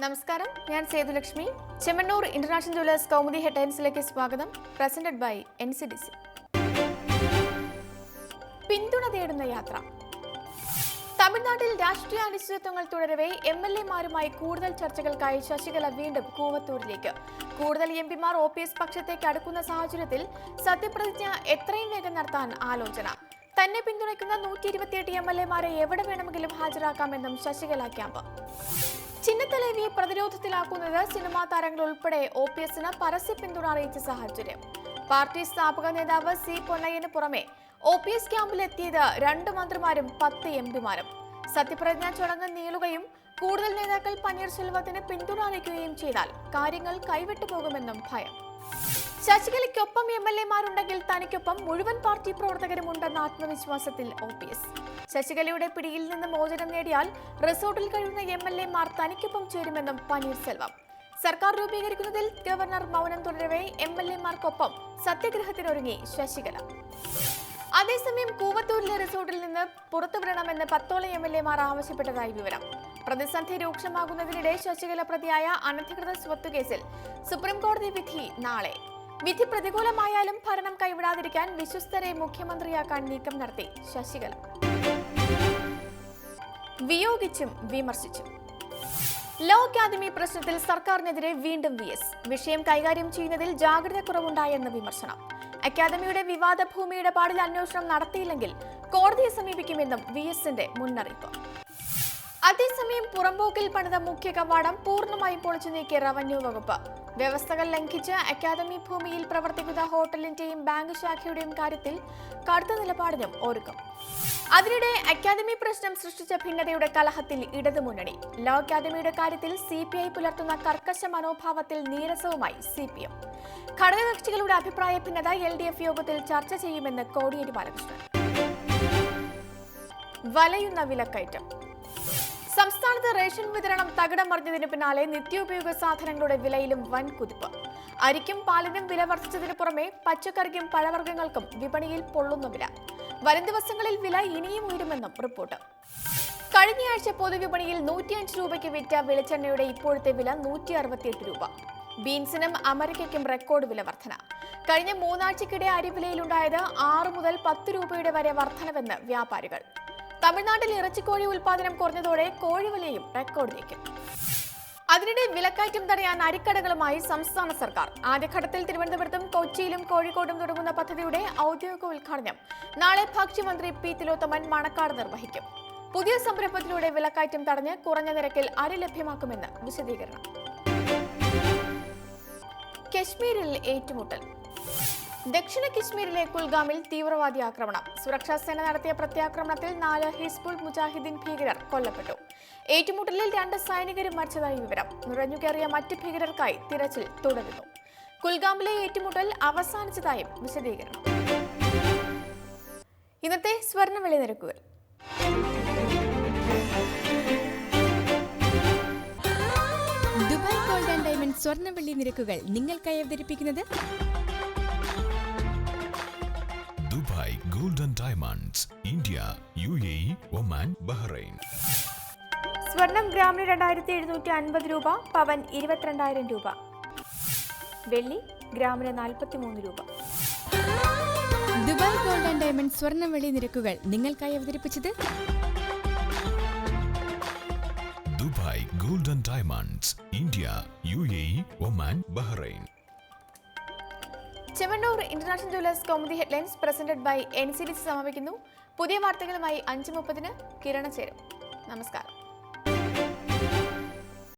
നമസ്കാരം, ഞാൻ Sethulakshmi. Chemmanur international jewellers Kaumudi ഹെഡ്ലൈൻസിലേക്ക് സ്വാഗതം. Presented by NCDC. പിന്തുണ തേടുന്ന യാത്ര. തമിഴ്നാട്ടിൽ രാഷ്ട്രീയ അനിശ്ചിതത്വങ്ങൾ തുടരവേ MLA-മാരുമായി കൂടുതൽ ചർച്ചകൾക്കായി ശശികല വീണ്ടും കൂവത്തൂരിലേക്ക്. കൂടുതൽ MP-മാർ OPS പക്ഷത്തേക്ക് അടുക്കുന്ന സാഹചര്യത്തിൽ സത്യപ്രതിജ്ഞ എത്രയും വേഗം നടത്താൻ ആലോചന. തന്നെ പിന്തുണയ്ക്കുന്ന 128 MLA-മാരെ എവിടെ വേണമെങ്കിലും ഹാജരാക്കാമെന്നും ശശികല ക്യാമ്പ്. ചിന്നത്തലേവിയെ പ്രതിരോധത്തിലാക്കുന്നത് സിനിമാ താരങ്ങൾ ഉൾപ്പെടെ OPS-ന് പരസ്യ പിന്തുണ അറിയിച്ച സാഹചര്യം. പാർട്ടി സ്ഥാപക നേതാവ് C. പൊന്നയ്യന് പുറമെ OPS ക്യാമ്പിലെത്തിയത് 2 മന്ത്രിമാരും 10 MP-മാരും. സത്യപ്രതിജ്ഞാ ചടങ്ങ് നീളുകയും കൂടുതൽ നേതാക്കൾ പന്നീർശെൽവത്തിന് പിന്തുണ അറിയിക്കുകയും ചെയ്താൽ കാര്യങ്ങൾ കൈവിട്ടു പോകുമെന്നും ഭയം. ശശികലയ്ക്കൊപ്പം MLA-മാരുണ്ടെങ്കിൽ തനിക്കൊപ്പം മുഴുവൻ പാർട്ടി പ്രവർത്തകരും ഉണ്ടെന്ന ആത്മവിശ്വാസത്തിൽ OPS. ശശികലയുടെ പിടിയിൽ നിന്ന് മോചനം നേടിയാൽ റിസോർട്ടിൽ കഴിയുന്ന MLA-മാർ തനിക്കൊപ്പം ചേരുമെന്നും പന്നീർശെൽവം. സർക്കാർ രൂപീകരിക്കുന്നതിൽ ഗവർണർ മൗനം തുടരവേ MLA-മാർക്കൊപ്പം സത്യഗ്രഹത്തിനൊരുങ്ങി ശശികല. അതേസമയം കൂവത്തൂരിലെ റിസോർട്ടിൽ നിന്ന് പുറത്തുവിടണമെന്ന് 10 MLA-മാർ ആവശ്യപ്പെട്ടതായി വിവരം. പ്രതിസന്ധി രൂക്ഷമാകുന്നതിനിടെ ശശികല പ്രതിയായ അനധികൃത സ്വത്ത് കേസിൽ സുപ്രീംകോടതി വിധി നാളെ. വിധി പ്രതികൂലമായാലും ഭരണം കൈവിടാതിരിക്കാൻ വിശ്വസ്തരെ മുഖ്യമന്ത്രിയാക്കാൻ നീക്കം നടത്തി ശശികല. വിയോഗിച്ചും വിമർശിച്ചും. ലോ അക്കാദമി പ്രശ്നത്തിൽ സർക്കാരിനെതിരെ വീണ്ടും VS. വിഷയം കൈകാര്യം ചെയ്യുന്നതിൽ ജാഗ്രത കുറവുണ്ടായെന്ന വിമർശനം. അക്കാദമിയുടെ വിവാദ ഭൂമി ഇടപാടിൽ അന്വേഷണം നടത്തിയില്ലെങ്കിൽ കോടതിയെ സമീപിക്കുമെന്നും VS-ന്റെ മുന്നറിയിപ്പ്. അതേസമയം പുറമ്പോക്കിൽ പണിത മുഖ്യ കവാടം പൂർണ്ണമായും പൊളിച്ചു നീക്കിയ റവന്യൂ വകുപ്പ്. വ്യവസ്ഥകൾ ലംഘിച്ച് അക്കാദമി ഭൂമിയിൽ പ്രവർത്തിക്കുന്ന ഹോട്ടലിന്റെയും ബാങ്ക് ശാഖയുടെയും കാര്യത്തിൽ കടുത്ത നിലപാടിനും ഒരുക്കം. അതിനിടെ അക്കാദമി പ്രശ്നം സൃഷ്ടിച്ച ഭിന്നതയുടെ കലഹത്തിൽ ഇടതുമുന്നണി. ലോ അക്കാദമിയുടെ കാര്യത്തിൽ CPI പുലർത്തുന്ന കർക്കശ മനോഭാവത്തിൽ നീരസവുമായി CPM. ഘടകകക്ഷികളുടെ അഭിപ്രായ ഭിന്നത LDF യോഗത്തിൽ ചർച്ച ചെയ്യുമെന്ന് കോടിയേരി ബാലകൃഷ്ണൻ. വലയുന്ന വിലക്കയറ്റം. സംസ്ഥാനത്ത് റേഷൻ വിതരണം തകിടം മറിഞ്ഞതിന് പിന്നാലെ നിത്യോപയോഗ സാധനങ്ങളുടെ വിലയിലും വൻ കുതിപ്പ്. അരിക്കും പാലിനും വില വർദ്ധിച്ചതിന് പുറമെ പച്ചക്കറിക്കും പഴവർഗ്ഗങ്ങൾക്കും വിപണിയിൽ പൊള്ളുന്ന വില. വരും ദിവസങ്ങളിൽ വില ഇനിയും ഉയരുമെന്നും റിപ്പോർട്ട്. കഴിഞ്ഞയാഴ്ച പൊതുവിപണിയിൽ 105 രൂപയ്ക്ക് വിറ്റ വെളിച്ചെണ്ണയുടെ ഇപ്പോഴത്തെ വില 168 രൂപ. ബീൻസിനും അമരയ്ക്കും റെക്കോർഡ് വില വർധന. കഴിഞ്ഞ 3 ആഴ്ചക്കിടെ അരിവിലയിലുണ്ടായത് 6 മുതൽ 10 രൂപയുടെ വരെ വർധനവെന്ന് വ്യാപാരികൾ. തമിഴ്നാട്ടിൽ ഇറച്ചിക്കോഴി ഉൽപാദനം കുറഞ്ഞതോടെ കോഴിവിലയും റെക്കോർഡിലേക്ക്. അതിനിടെ വിലക്കയറ്റം തടയാൻ അരിക്കടകളുമായി സംസ്ഥാന സർക്കാർ. ആദ്യഘട്ടത്തിൽ തിരുവനന്തപുരത്തും കൊച്ചിയിലും കോഴിക്കോടും തുടങ്ങുന്ന പദ്ധതിയുടെ ഔദ്യോഗിക ഉദ്ഘാടനം നാളെ ഭക്ഷ്യമന്ത്രി P. തിലോത്തമൻ മണക്കാട് നിർവഹിക്കും. പുതിയ സംരംഭത്തിലൂടെ വിലക്കയറ്റം തടഞ്ഞ് കുറഞ്ഞ നിരക്കിൽ അരി ലഭ്യമാക്കുമെന്ന് വിശദീകരണം. കശ്മീരിൽ ഏറ്റുമുട്ടൽ. ദക്ഷിണ കശ്മീരിലെ കുൽഗാമിൽ തീവ്രവാദി ആക്രമണം. സുരക്ഷാ സേന നടത്തിയ പ്രത്യാക്രമണത്തിൽ 4 ഹിസ്ബുൾ മുജാഹിദ്ദീൻ ഭീകരർ കൊല്ലപ്പെട്ടു. ഏറ്റുമുട്ടലിൽ 2 സൈനികരും മരിച്ചതായി വിവരം. നുഴഞ്ഞുകയറിയ മറ്റ് ഭീകരർക്കായി തിരച്ചിൽ തുടരുന്നു. കുൽഗാമിലെ ഏറ്റുമുട്ടൽ അവസാനിച്ചതായും വിശദീകരണം. ഇന്നത്തെ സ്വർണ്ണവില നിരക്കുകൾ. ദുബായ് ഗോൾഡ് ആൻഡ് ഡയമണ്ട് സ്വർണ്ണവെള്ളി നിരക്കുകൾ നിങ്ങൾക്കായി അവതരിപ്പിക്കുന്നത് Dubai gold and diamonds, India, UAE, Oman, Bahrain. സ്വർണം ഗ്രാമിന് 2750 രൂപ, പവൻ 22,000 രൂപ. വെള്ളി ഗ്രാമിന് 43 രൂപ. ദുബായ് ഗോൾഡ് ആൻഡ് ഡയമണ്ട് സ്വർണ്ണവെള്ളി നിരക്കുകൾ നിങ്ങൾക്കായി അവതരിപ്പിച്ചത് Dubai gold and diamonds, India, UAE, Oman, Bahrain. Chemmanur international jewellers Kaumudi headlines presented by NCDC സമാപിക്കുന്നു. പുതിയ വാർത്തകളുമായി 5:30 കിരണ ചേരും. നമസ്കാരം.